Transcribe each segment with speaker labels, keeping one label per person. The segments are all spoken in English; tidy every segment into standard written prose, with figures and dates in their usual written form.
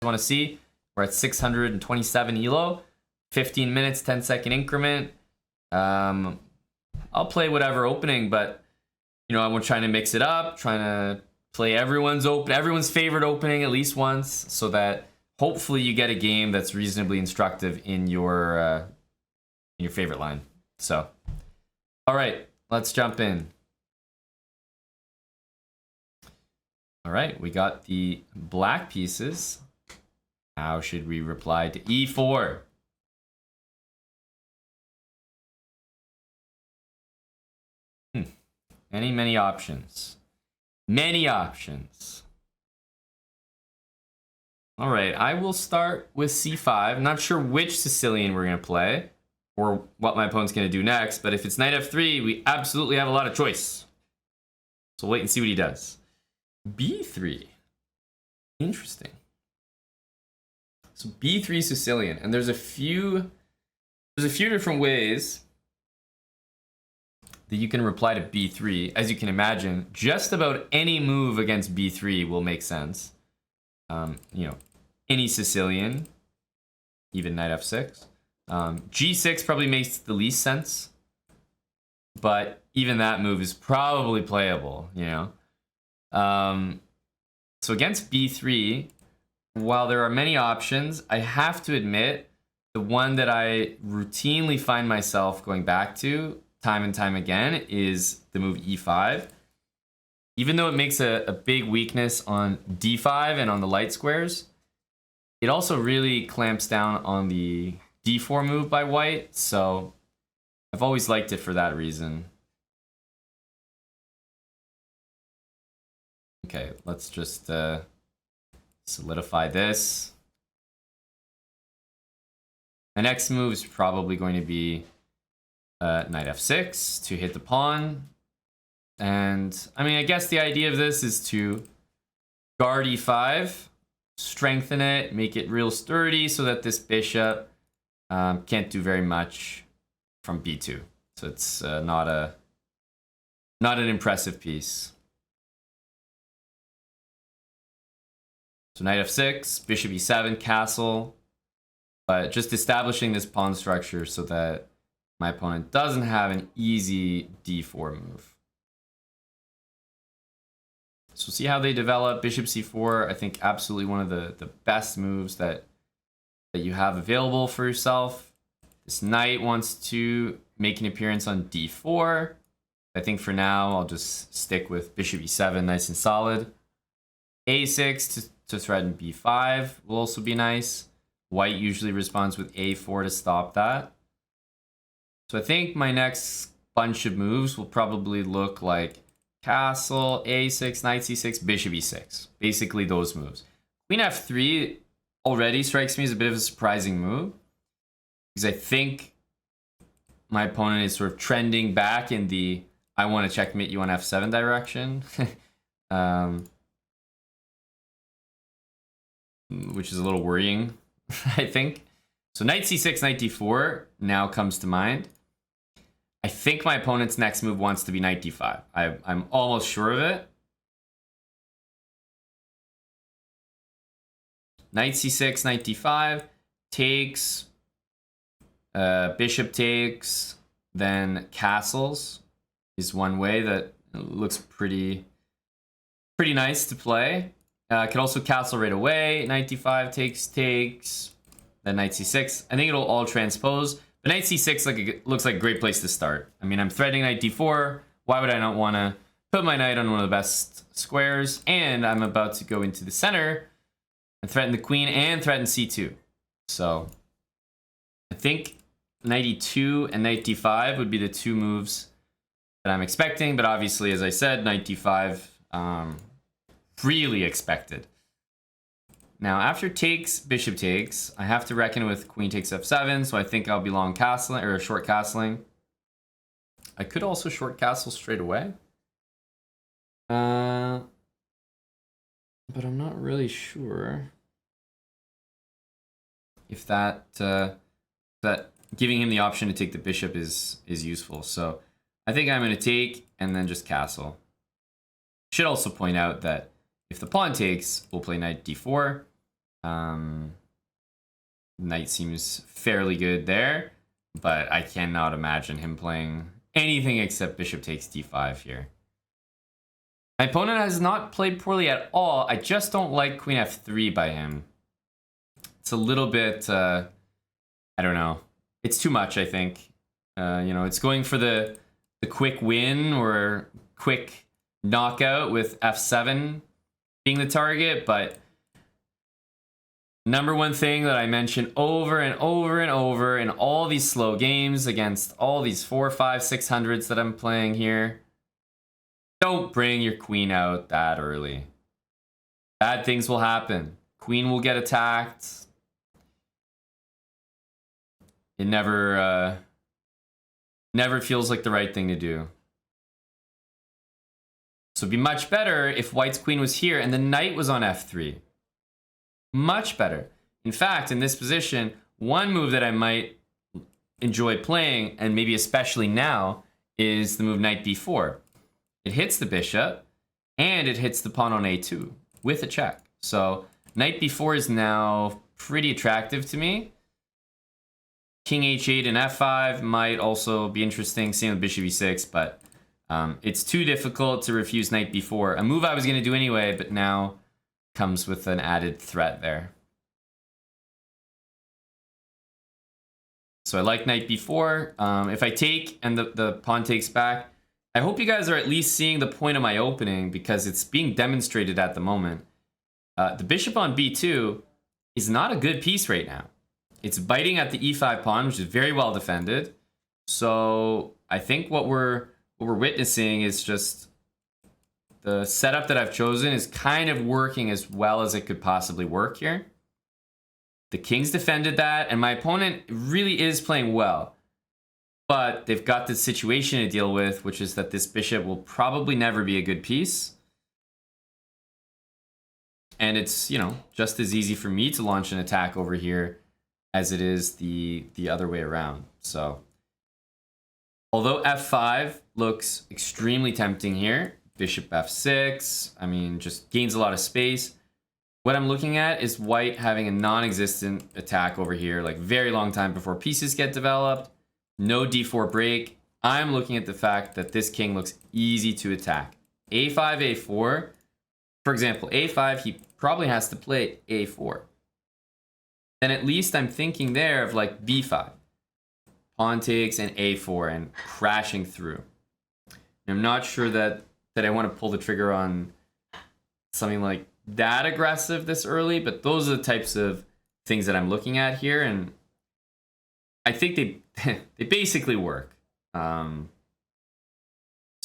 Speaker 1: want to see, we're at 627 ELO, 15 minutes, 10-second increment. I'll play whatever opening, but you know, I'm trying to mix it up, trying to play everyone's favorite opening at least once, so that hopefully you get a game that's reasonably instructive in your favorite line. So, all right, let's jump in. All right, we got the black pieces. How should we reply to E4? Many options. Many options. All right, I will start with C5. I'm not sure which Sicilian we're going to play or what my opponent's going to do next, but if it's knight F3, we absolutely have a lot of choice. So wait and see what he does. B3. Interesting. So B3 Sicilian, and there's a few different ways that you can reply to B3. As you can imagine, just about any move against B3 will make sense. You know, any Sicilian, even knight F6. G6 probably makes the least sense, but even that move is probably playable, you know. So against B3, while there are many options, I have to admit the one that I routinely find myself going back to time and time again is the move E5. Even though it makes a big weakness on D5 and on the light squares, it also really clamps down on the D4 move by white, so I've always liked it for that reason. Okay, let's just solidify this. My next move is probably going to be knight F6 to hit the pawn. And I mean, I guess the idea of this is to guard E5, strengthen it, make it real sturdy so that this bishop can't do very much from B2. So it's not an impressive piece. So knight F6, bishop E7, castle, but just establishing this pawn structure so that my opponent doesn't have an easy D4 move. So see how they develop. Bishop C4, I think absolutely one of the best moves that you have available for yourself. This knight wants to make an appearance on D4. I think for now, I'll just stick with bishop E7, nice and solid. A6 to threaten B5 will also be nice. White usually responds with A4 to stop that. So I think my next bunch of moves will probably look like castle, A6, knight C6, bishop E6. Basically those moves. Queen F3 already strikes me as a bit of a surprising move, because I think my opponent is sort of trending back in the I want to checkmate you on F7 direction. Which is a little worrying, I think. So knight C6, knight D4 now comes to mind. I think my opponent's next move wants to be knight D5. I'm almost sure of it. Knight C6, knight D5 takes, bishop takes, then castles is one way that looks pretty nice to play. Could also castle right away. Knight D5 takes, then knight C6. I think it'll all transpose. But knight C6 looks like a great place to start. I mean, I'm threatening knight D4. Why would I not want to put my knight on one of the best squares? And I'm about to go into the center and threaten the queen and threaten C2. So I think knight E2 and knight D5 would be the two moves that I'm expecting. But obviously, as I said, knight D5 really expected. Now, after takes, bishop takes, I have to reckon with queen takes F7, so I think I'll be long castling, or short castling. I could also short castle straight away. But I'm not really sure if that giving him the option to take the bishop is useful. So I think I'm going to take and then just castle. Should also point out that if the pawn takes, we'll play knight D4. Knight seems fairly good there, but I cannot imagine him playing anything except bishop takes d5 here. My opponent has not played poorly at all. I just don't like queen f3 by him. It's a little bit, I don't know. It's too much, I think. You know, it's going for the quick win or quick knockout with f7 being the target, but number one thing that I mention over and over and over in all these slow games against all these 4, 5, 600s that I'm playing here, don't bring your queen out that early. Bad things will happen. Queen will get attacked. It never feels like the right thing to do. So it'd be much better if white's queen was here and the knight was on f3. Much better. In fact, in this position, one move that I might enjoy playing, and maybe especially now, is the move knight b4. It hits the bishop, and it hits the pawn on a2 with a check. So knight b4 is now pretty attractive to me. King h8 and f5 might also be interesting. Same with bishop e6, but it's too difficult to refuse knight b4. A move I was going to do anyway, but now comes with an added threat there. So I like knight b4. If I take and the pawn takes back, I hope you guys are at least seeing the point of my opening because it's being demonstrated at the moment. The bishop on b2 is not a good piece right now. It's biting at the e5 pawn, which is very well defended. So I think what we're witnessing is just the setup that I've chosen is kind of working as well as it could possibly work here. The king's defended that, and my opponent really is playing well. But they've got this situation to deal with, which is that this bishop will probably never be a good piece. And it's, you know, just as easy for me to launch an attack over here as it is the other way around. So, although f5 looks extremely tempting here, bishop f6, I mean, just gains a lot of space. What I'm looking at is white having a non-existent attack over here, like very long time before pieces get developed. No d4 break. I'm looking at the fact that this king looks easy to attack. a5, a4. For example, a5, he probably has to play a4. Then at least I'm thinking there of like b5. Pawn takes and a4 and crashing through. I'm not sure that I want to pull the trigger on something like that aggressive this early, but those are the types of things that I'm looking at here, and I think they basically work. So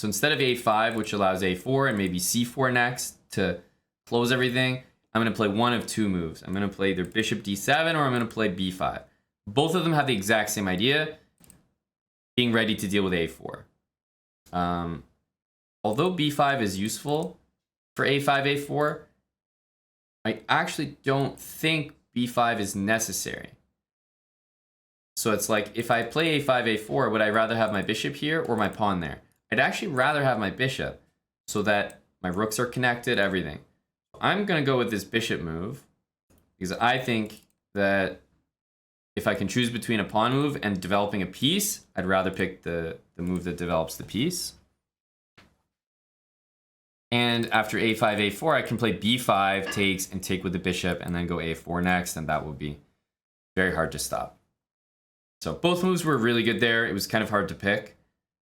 Speaker 1: instead of a5, which allows a4 and maybe c4 next to close everything, I'm going to play one of two moves. I'm going to play either bishop d7 or I'm going to play b5. Both of them have the exact same idea, being ready to deal with a4. Although b5 is useful for a5, a4, I actually don't think b5 is necessary. So it's like, if I play a5, a4, would I rather have my bishop here or my pawn there? I'd actually rather have my bishop so that my rooks are connected, everything. I'm going to go with this bishop move because I think that if I can choose between a pawn move and developing a piece, I'd rather pick the move that develops the piece. And after a5, a4, I can play b5, takes, and take with the bishop, and then go a4 next, and that will be very hard to stop. So both moves were really good there. It was kind of hard to pick.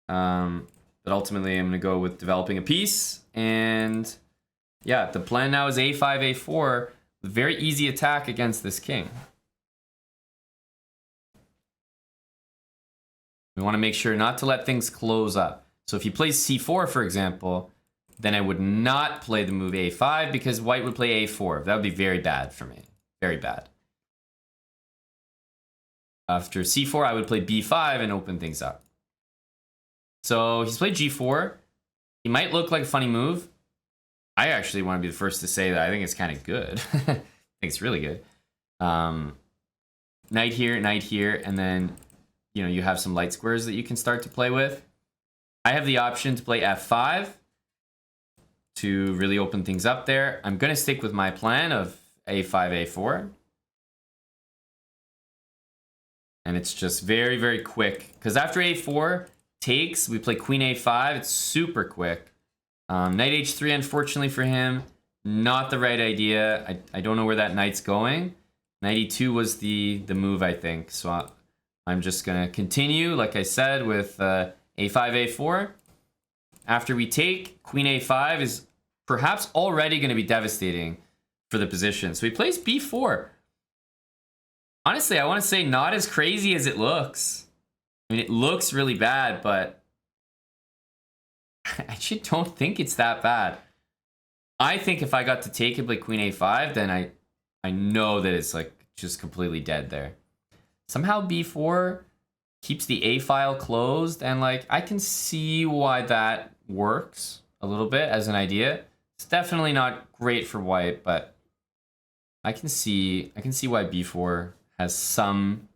Speaker 1: But ultimately, I'm going to go with developing a piece. And yeah, the plan now is a5, a4, with very easy attack against this king. We want to make sure not to let things close up. So if he plays c4, for example, then I would not play the move a5 because white would play a4. That would be very bad for me. Very bad. After c4, I would play b5 and open things up. So he's played g4. He might look like a funny move. I actually want to be the first to say that I think it's kind of good. I think it's really good. Knight here, and then you have some light squares that you can start to play with. I have the option to play f5 to really open things up there. I'm going to stick with my plan of a5, a4. And it's just very, very quick. Because after a4 takes, we play queen a5. It's super quick. Knight h3, unfortunately for him, not the right idea. I don't know where that knight's going. Knight e2 was the move, I think. So I'm just going to continue, like I said, with a5, a4. After we take, queen a5 is perhaps already going to be devastating for the position. So he plays b4. Honestly, I want to say not as crazy as it looks. I mean, it looks really bad, but I actually don't think it's that bad. I think if I got to take and play queen a5, then I know that it's like just completely dead there. Somehow b4 keeps the a file closed, and like I can see why that works a little bit as an idea. It's definitely not great for white, but I can see why b4 has some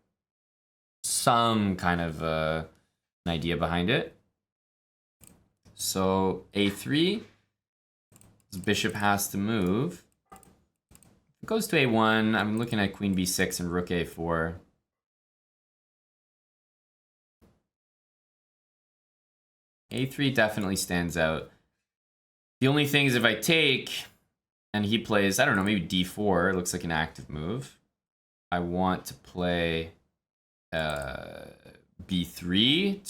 Speaker 1: kind of an idea behind it. So a3, this bishop has to move. If it goes to a1, I'm looking at queen b6 and rook a4. a3 definitely stands out. The only thing is if I take and he plays, I don't know, maybe d4, it looks like an active move. I want to play b3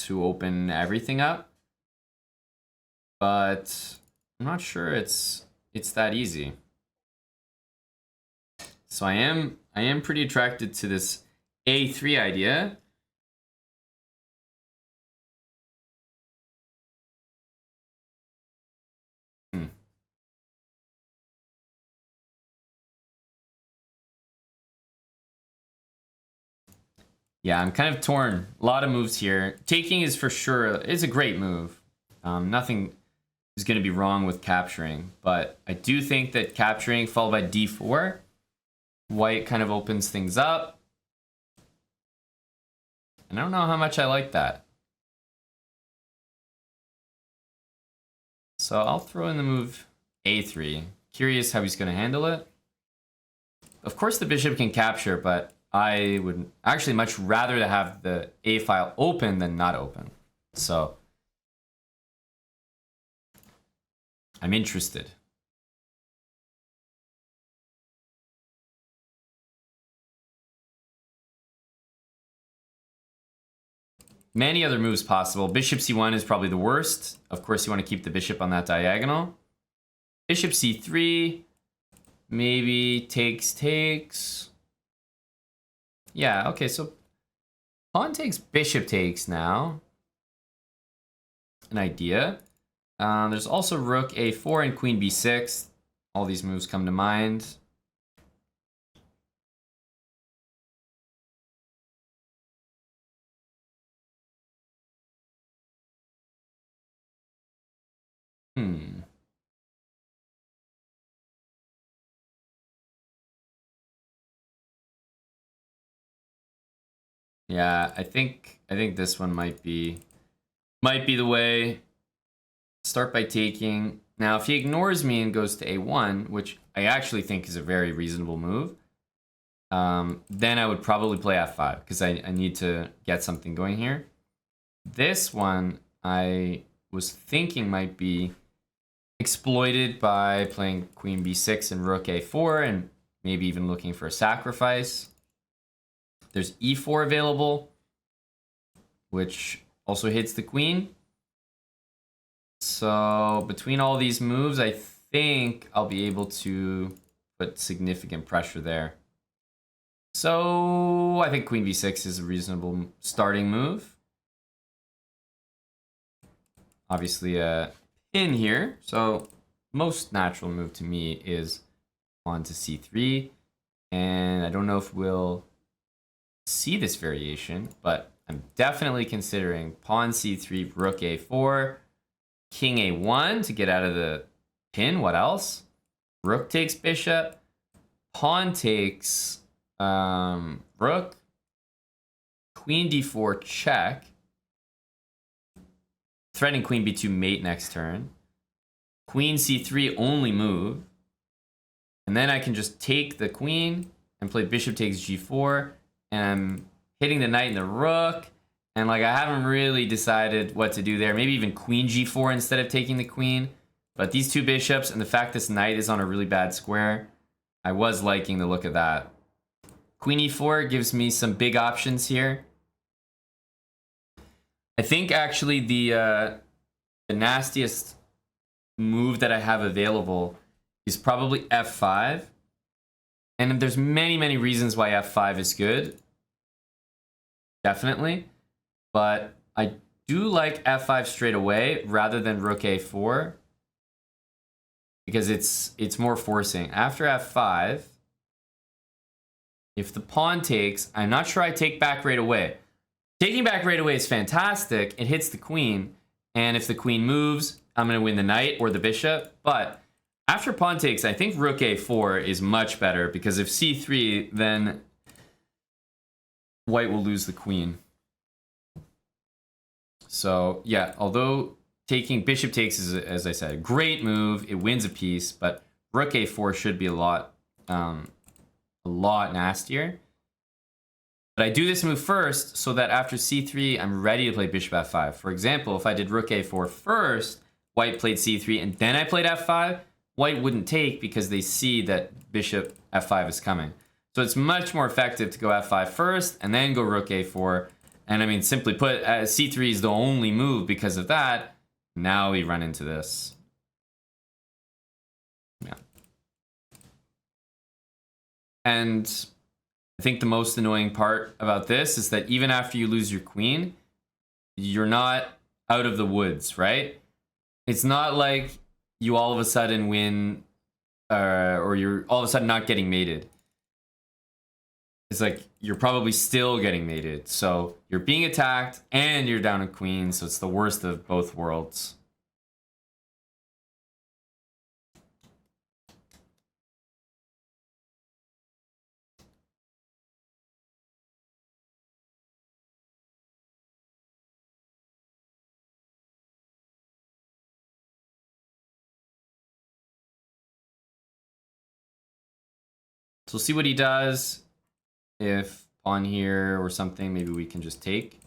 Speaker 1: to open everything up, but I'm not sure it's that easy. So I am pretty attracted to this a3 idea. Yeah, I'm kind of torn. A lot of moves here. Taking is for sure, it's a great move. Nothing is going to be wrong with capturing, but I do think that capturing followed by d4, white kind of opens things up. And I don't know how much I like that. So I'll throw in the move a3. Curious how he's going to handle it. Of course the bishop can capture, but I would actually much rather to have the a file open than not open. So I'm interested. Many other moves possible. Bishop c1 is probably the worst. Of course, you want to keep the bishop on that diagonal. Bishop c3, maybe takes. Yeah, okay, so pawn takes, bishop takes now. An idea. There's also rook a4 and queen b6. All these moves come to mind. Yeah, I think this one might be the way. Start by taking. Now, if he ignores me and goes to a1, which I actually think is a very reasonable move, then I would probably play f5 because I need to get something going here. This one I was thinking might be exploited by playing queen b6 and rook a4 and maybe even looking for a sacrifice. There's e4 available, which also hits the queen. So between all these moves, I think I'll be able to put significant pressure there. So I think queen b6 is a reasonable starting move. Obviously a pin here. So most natural move to me is pawn to c3. And I don't know if we'll see this variation, but I'm definitely considering pawn c3, rook a4, king a1 to get out of the pin. What else? Rook takes bishop, pawn takes rook, queen d4 check, threatening queen b2 mate next turn, queen c3 only move, And then I can just take the queen and play bishop takes g4. And I'm hitting the knight and the rook. And like I haven't really decided what to do there. Maybe even queen g4 instead of taking the queen. But these two bishops and the fact this knight is on a really bad square, I was liking the look of that. Queen e4 gives me some big options here. I think actually the nastiest move that I have available is probably f5. And there's many reasons why f5 is good. Definitely. But I do like f5 straight away rather than rook a4. Because it's more forcing. After f5, if the pawn takes, I'm not sure I take back right away. Taking back right away is fantastic. It hits the queen. And if the queen moves, I'm going to win the knight or the bishop. But after pawn takes, I think rook a4 is much better. Because if c3, then white will lose the queen. So, yeah, although taking bishop takes is, as I said, a great move. It wins a piece. But rook a4 should be a lot nastier. But I do this move first so that after c3, I'm ready to play bishop f5. For example, if I did rook a4 first, white played c3, and then I played f5, white wouldn't take because they see that bishop f5 is coming. So it's much more effective to go f5 first and then go rook a4. And I mean, simply put, c3 is the only move because of that. Now we run into this. Yeah. And I think the most annoying part about this is that even after you lose your queen, you're not out of the woods, right? It's not like you all of a sudden win or you're all of a sudden not getting mated. It's like you're probably still getting mated. So you're being attacked and you're down a queen. So it's the worst of both worlds. So we'll see what he does. If pawn here or something, maybe we can just take.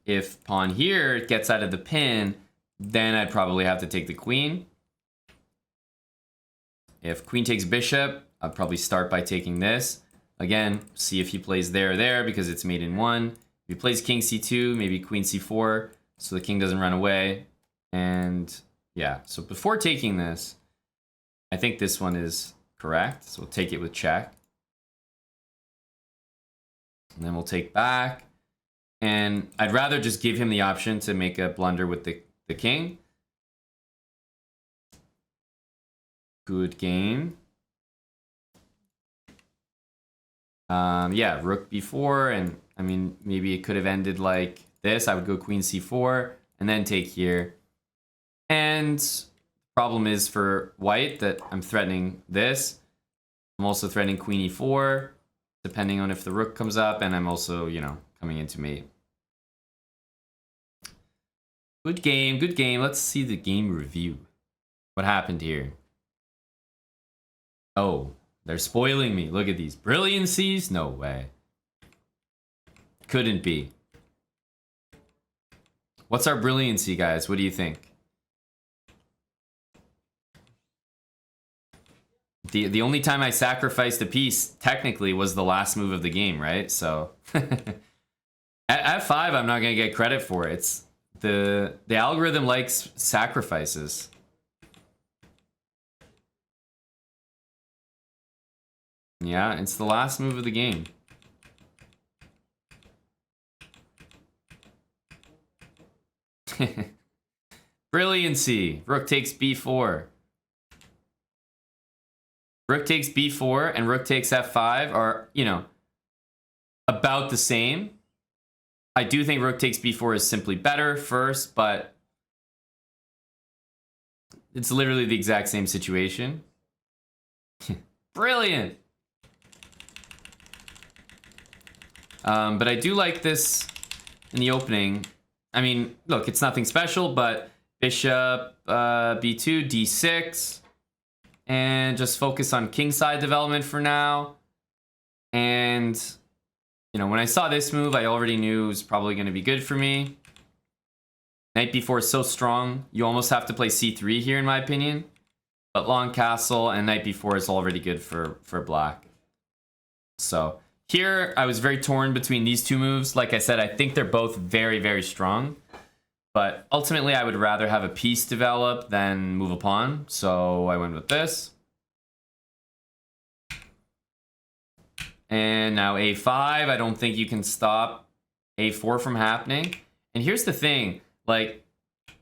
Speaker 1: If pawn here gets out of the pin, then I'd probably have to take the queen. If queen takes bishop, I'd probably start by taking this. Again, see if he plays there or there because it's mate in one. If he plays king c2, maybe queen c4, so the king doesn't run away. And yeah, so before taking this, I think this one is correct. So we'll take it with check. And then we'll take back. And I'd rather just give him the option to make a blunder with the king. Good game. Yeah, rook b4. And I mean, maybe it could have ended like this. I would go queen c4 and then take here. And the problem is for white that I'm threatening this. I'm also threatening queen e4. Depending on if the rook comes up, and I'm also, you know, coming into mate. Good game, good game. Let's see the game review. What happened here? Oh, they're spoiling me. Look at these. Brilliancies? No way. Couldn't be. What's our brilliancy, guys? What do you think? The only time I sacrificed a piece, technically, was the last move of the game, right? So, at f5, I'm not going to get credit for it. It's the algorithm likes sacrifices. Yeah, it's the last move of the game. Brilliancy. Rook takes b4. Rook takes b4 and rook takes f5 are, you know, about the same. I do think rook takes b4 is simply better first, but it's literally the exact same situation. Brilliant. But I do like this in the opening. I mean, look, it's nothing special, but bishop b2, d6. and just focus on kingside development for now. And, you know, when I saw this move, I already knew it was probably going to be good for me. Knight b4 is so strong. You almost have to play c3 here, in my opinion. But long castle and knight b4 is already good for black. So here, I was very torn between these two moves. Like I said, I think they're both very, very strong. But ultimately, I would rather have a piece develop than move a pawn. So I went with this. And now a5. I don't think you can stop a4 from happening. And here's the thing. Like,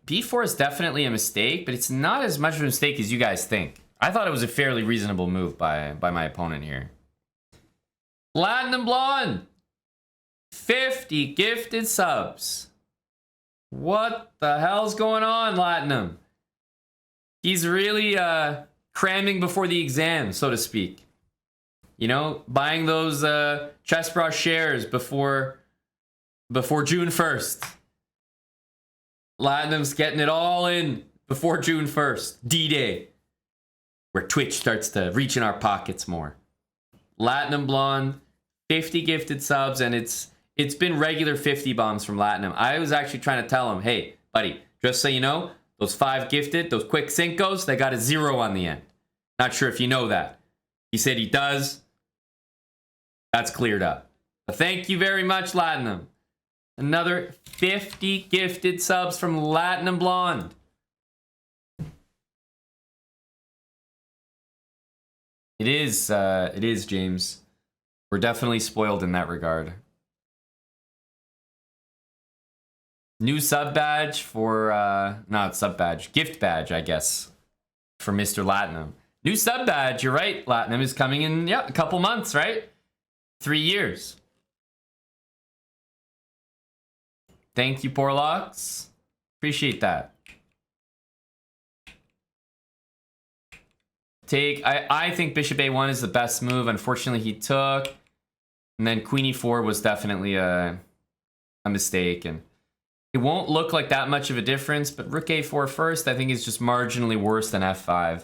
Speaker 1: b4 is definitely a mistake, but it's not as much of a mistake as you guys think. I thought it was a fairly reasonable move by my opponent here. Platinum Blonde! 50 gifted subs. What the hell's going on, Latinum? He's really cramming before the exam, so to speak. You know, buying those chessbrah shares before June 1st. Latinum's getting it all in before June 1st. D-Day. Where Twitch starts to reach in our pockets more. Latinum Blonde, 50 gifted subs, and it's been regular 50 bombs from Latinum. I was actually trying to tell him, hey, buddy, just so you know, those 5 gifted, those quick Cincos, they got a 0 on the end. Not sure if you know that. He said he does. That's cleared up. But thank you very much, Latinum. Another 50 gifted subs from Latinum Blonde. It is, James. We're definitely spoiled in that regard. New sub badge for, not sub badge, gift badge, I guess, for Mr. Latinum. New sub badge, you're right, Latinum is coming in, yeah, a couple months, right? 3 years. Thank you, Porlocks. Appreciate that. I think bishop a1 is the best move. Unfortunately, he took. And then queen e4 was definitely a mistake. And it won't look like that much of a difference, but rook a4 first, I think, is just marginally worse than f5.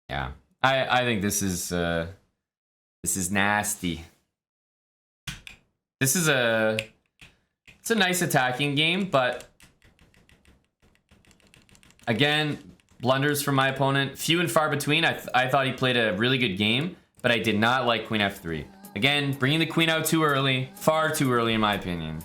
Speaker 1: Yeah, I think this is nasty. It's a nice attacking game, but again, blunders from my opponent, few and far between. I thought he played a really good game, but I did not like queen f3. Again, bringing the queen out too early, far too early in my opinion.